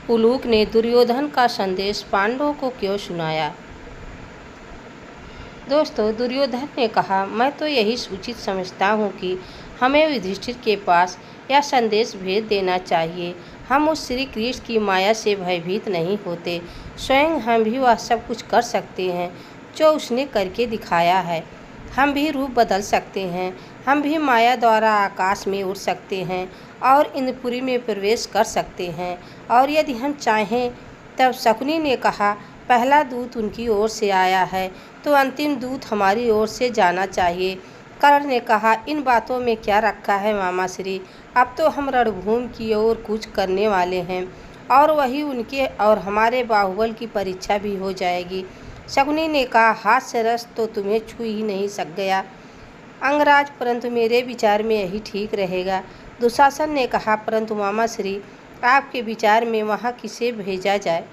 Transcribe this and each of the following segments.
उलूक ने दुर्योधन का संदेश पांडवों को क्यों सुनाया? दोस्तों, दुर्योधन ने कहा, मैं तो यही उचित समझता हूँ कि हमें युधिष्ठिर के पास यह संदेश भेज देना चाहिए। हम उस श्री कृष्ण की माया से भयभीत नहीं होते। स्वयं हम भी वह सब कुछ कर सकते हैं जो उसने करके दिखाया है। हम भी रूप बदल सकते हैं। हम भी माया द्वारा आकाश में उड़ सकते हैं और इंद्रपुरी में प्रवेश कर सकते हैं। और यदि हम चाहें, तब शकुनी ने कहा, पहला दूत उनकी ओर से आया है तो अंतिम दूत हमारी ओर से जाना चाहिए। कर्ण ने कहा, इन बातों में क्या रखा है मामाश्री, अब तो हम रणभूमि की ओर कूच करने वाले हैं और वही उनके और हमारे बाहुबल की परीक्षा भी हो जाएगी। शकुनी ने कहा, हास्य रस तो तुम्हें छू ही नहीं सक गया अंगराज, परंतु मेरे विचार में यही ठीक रहेगा। दुशासन ने कहा, परंतु मामाश्री, आपके विचार में वहाँ किसे भेजा जाए?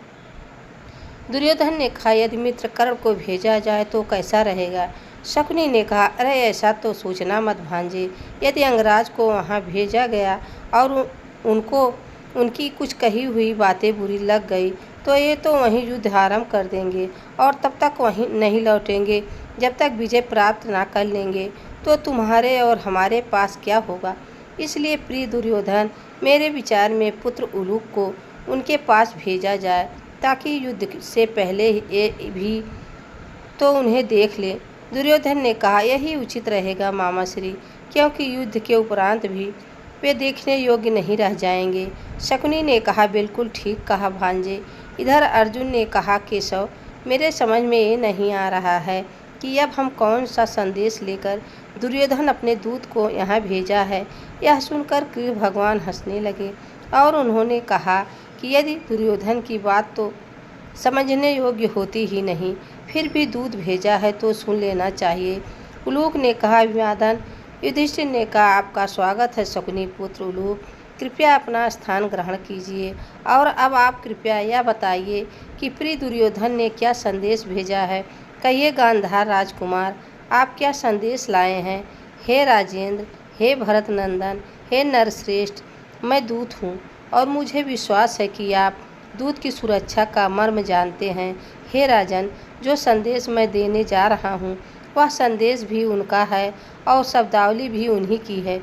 दुर्योधन ने कहा, यदि मित्र कर्ण को भेजा जाए तो कैसा रहेगा? शकुनी ने कहा, अरे ऐसा तो सोचना मत भांजे। यदि अंगराज को वहाँ भेजा गया और उनको उनकी कुछ कही हुई बातें बुरी लग गई तो ये तो वहीं युद्ध आरंभ कर देंगे और तब तक वहीं नहीं लौटेंगे जब तक विजय प्राप्त ना कर लेंगे। तो तुम्हारे और हमारे पास क्या होगा? इसलिए प्रिय दुर्योधन, मेरे विचार में पुत्र उलूक को उनके पास भेजा जाए ताकि युद्ध से पहले ये भी तो उन्हें देख ले। दुर्योधन ने कहा, यही उचित रहेगा मामाश्री, क्योंकि युद्ध के उपरांत भी वे देखने योग्य नहीं रह जाएंगे। शकुनी ने कहा, बिल्कुल ठीक कहा भांजे। इधर अर्जुन ने कहा, केशव, मेरे समझ में ये नहीं आ रहा है कि अब हम कौन सा संदेश लेकर दुर्योधन अपने दूत को यहाँ भेजा है। यह सुनकर कृष्ण भगवान हंसने लगे और उन्होंने कहा कि यदि दुर्योधन की बात तो समझने योग्य होती ही नहीं, फिर भी दूत भेजा है तो सुन लेना चाहिए। उलूक ने कहा, अभिवादन। युधिष्ठिर ने कहा, आपका स्वागत है शकुनी पुत्र उलूक, कृपया अपना स्थान ग्रहण कीजिए। और अब आप कृपया यह बताइए कि प्रिय दुर्योधन ने क्या संदेश भेजा है। कहिए गांधार राजकुमार, आप क्या संदेश लाए हैं? हे राजेंद्र, हे भरत नंदन, हे नरश्रेष्ठ, मैं दूत हूँ और मुझे विश्वास है कि आप दूत की सुरक्षा का मर्म जानते हैं। हे राजन, जो संदेश मैं देने जा रहा हूँ वह संदेश भी उनका है और शब्दावली भी उन्हीं की है।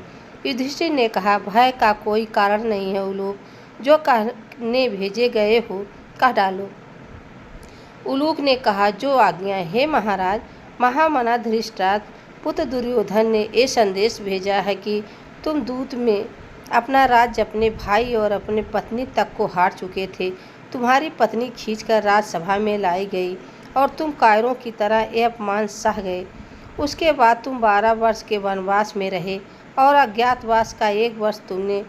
युधिष्ठिर ने कहा, भय का कोई कारण नहीं है उलूक, जो कहने भेजे गए हो कह डालो। उलूक ने कहा, जो आज्ञा। हे महाराज, महामना धृतराष्ट्र पुत्र दुर्योधन ने ये संदेश भेजा है कि तुम दूत में अपना राज्य अपने भाई और अपने पत्नी तक को हार चुके थे। तुम्हारी पत्नी खींचकर राजसभा में लाई गई और तुम कायरों की तरह ये अपमान सह गए। उसके बाद तुम 12 वर्ष के वनवास में रहे और अज्ञातवास का 1 वर्ष तुमने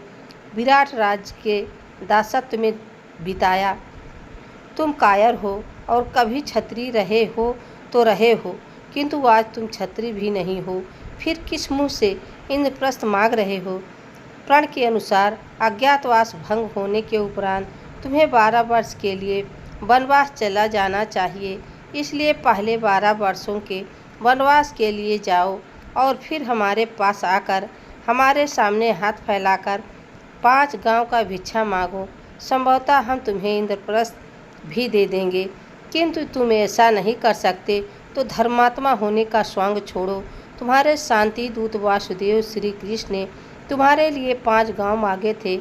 विराट राज्य के दासत्व में बिताया। तुम कायर हो और कभी क्षत्रिय रहे हो तो रहे हो, किंतु आज तुम क्षत्रिय भी नहीं हो। फिर किस मुँह से इंद्रप्रस्थ मांग रहे हो? प्रण के अनुसार अज्ञातवास भंग होने के उपरांत तुम्हें 12 वर्ष के लिए वनवास चला जाना चाहिए। इसलिए पहले 12 वर्षों के वनवास के लिए जाओ और फिर हमारे पास आकर हमारे सामने हाथ फैलाकर 5 गांव का भिक्षा मांगो। संभवतः हम तुम्हें इंद्रप्रस्थ भी दे देंगे, किंतु तुम ऐसा नहीं कर सकते तो धर्मात्मा होने का स्वांग छोड़ो। तुम्हारे शांति दूत वासुदेव श्री कृष्ण ने तुम्हारे लिए 5 गांव मांगे थे।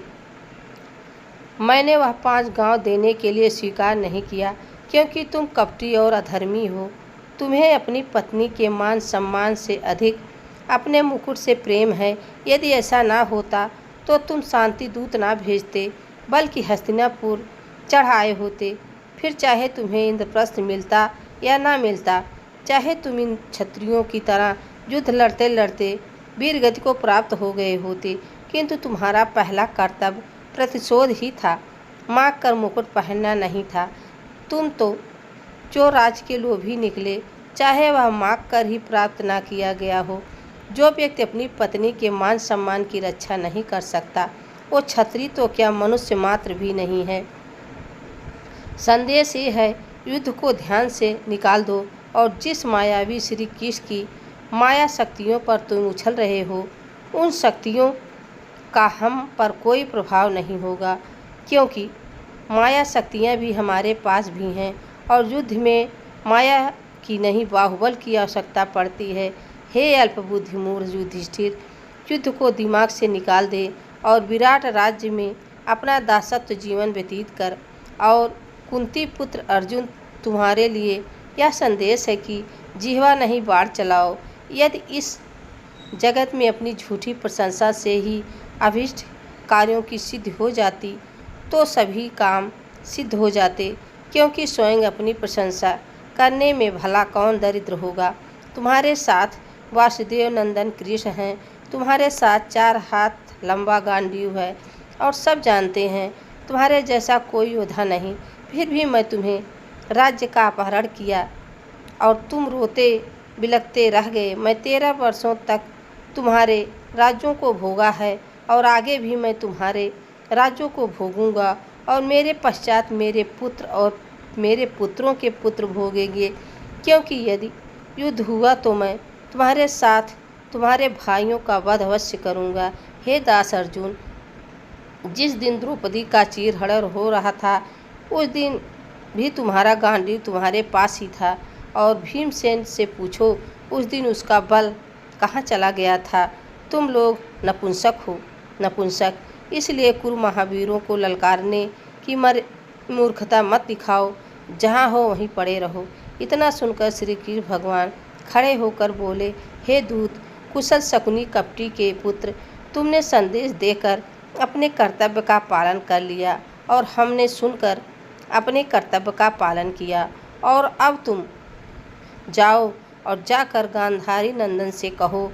मैंने वह 5 गांव देने के लिए स्वीकार नहीं किया, क्योंकि तुम कपटी और अधर्मी हो। तुम्हें अपनी पत्नी के मान सम्मान से अधिक अपने मुकुट से प्रेम है। यदि ऐसा ना होता तो तुम शांति दूत ना भेजते, बल्कि हस्तिनापुर चढ़ आए होते। फिर चाहे तुम्हें इंद्रप्रस्थ मिलता या ना मिलता, चाहे तुम इन क्षत्रियों की तरह युद्ध लड़ते लड़ते वीर गति को प्राप्त हो गए होते, किंतु तुम्हारा पहला कर्तव्य प्रतिशोध ही था, मांग कर मुकुट पहनना नहीं था। तुम तो जो राज के लोभी निकले, चाहे वह मांग कर ही प्राप्त ना किया गया हो। जो व्यक्ति अपनी पत्नी के मान सम्मान की रक्षा नहीं कर सकता, वो क्षत्रिय तो क्या मनुष्य मात्र भी नहीं है। संदेश ये है, युद्ध को ध्यान से निकाल दो और जिस मायावी श्री कृष्ण की माया शक्तियों पर तुम उछल रहे हो, उन शक्तियों का हम पर कोई प्रभाव नहीं होगा, क्योंकि माया शक्तियाँ भी हमारे पास भी हैं और युद्ध में माया की नहीं बाहुबल की आवश्यकता पड़ती है। हे अल्पबुद्धि मूर्ख युधिष्ठिर, युद्ध को दिमाग से निकाल दे और विराट राज्य में अपना दासत्व जीवन व्यतीत कर। और कुंती पुत्र अर्जुन, तुम्हारे लिए यह संदेश है कि जिह्वा नहीं बाढ़ चलाओ। यदि इस जगत में अपनी झूठी प्रशंसा से ही अभीष्ट कार्यों की सिद्धि हो जाती तो सभी काम सिद्ध हो जाते, क्योंकि स्वयं अपनी प्रशंसा करने में भला कौन दरिद्र होगा। तुम्हारे साथ वासुदेव नंदन कृष्ण हैं, तुम्हारे साथ 4 हाथ लंबा गांडीव है और सब जानते हैं तुम्हारे जैसा कोई योद्धा नहीं। फिर भी मैं तुम्हें राज्य का अपहरण किया और तुम रोते बिलखते रह गए। मैं 13 वर्षों तक तुम्हारे राज्यों को भोगा है और आगे भी मैं तुम्हारे राज्यों को भोगूंगा और मेरे पश्चात मेरे पुत्र और मेरे पुत्रों के पुत्र भोगेंगे, क्योंकि यदि युद्ध हुआ तो मैं तुम्हारे साथ तुम्हारे भाइयों का वध अवश्य करूँगा। हे दास अर्जुन, जिस दिन द्रौपदी का चीरहरण हो रहा था उस दिन भी तुम्हारा गांडीव तुम्हारे पास ही था, और भीमसेन से पूछो उस दिन उसका बल कहाँ चला गया था। तुम लोग नपुंसक हो, नपुंसक, इसलिए कुरु महावीरों को ललकारने की मूर्खता मत दिखाओ, जहाँ हो वहीं पड़े रहो। इतना सुनकर श्री कृष्ण भगवान खड़े होकर बोले, हे दूत, कुशल शकुनी कपटी के पुत्र, तुमने संदेश देकर अपने कर्तव्य का पालन कर लिया और हमने सुनकर अपने कर्तव्य का पालन किया, और अब तुम जाओ और जाकर गांधारी नंदन से कहो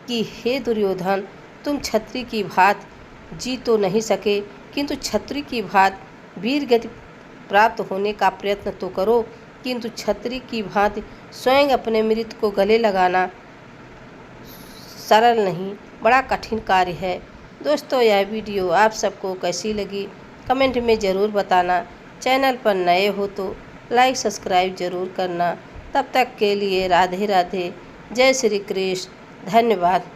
कि हे दुर्योधन, तुम छत्री की भांति जी तो नहीं सके, किंतु छत्री की भांति वीर गति प्राप्त होने का प्रयत्न तो करो, किंतु छत्री की भांति स्वयं अपने मृत्यु को गले लगाना सरल नहीं, बड़ा कठिन कार्य है। दोस्तों, यह वीडियो आप सबको कैसी लगी कमेंट में ज़रूर बताना। चैनल पर नए हो तो लाइक सब्सक्राइब ज़रूर करना। तब तक के लिए राधे राधे, जय श्री कृष्ण, धन्यवाद।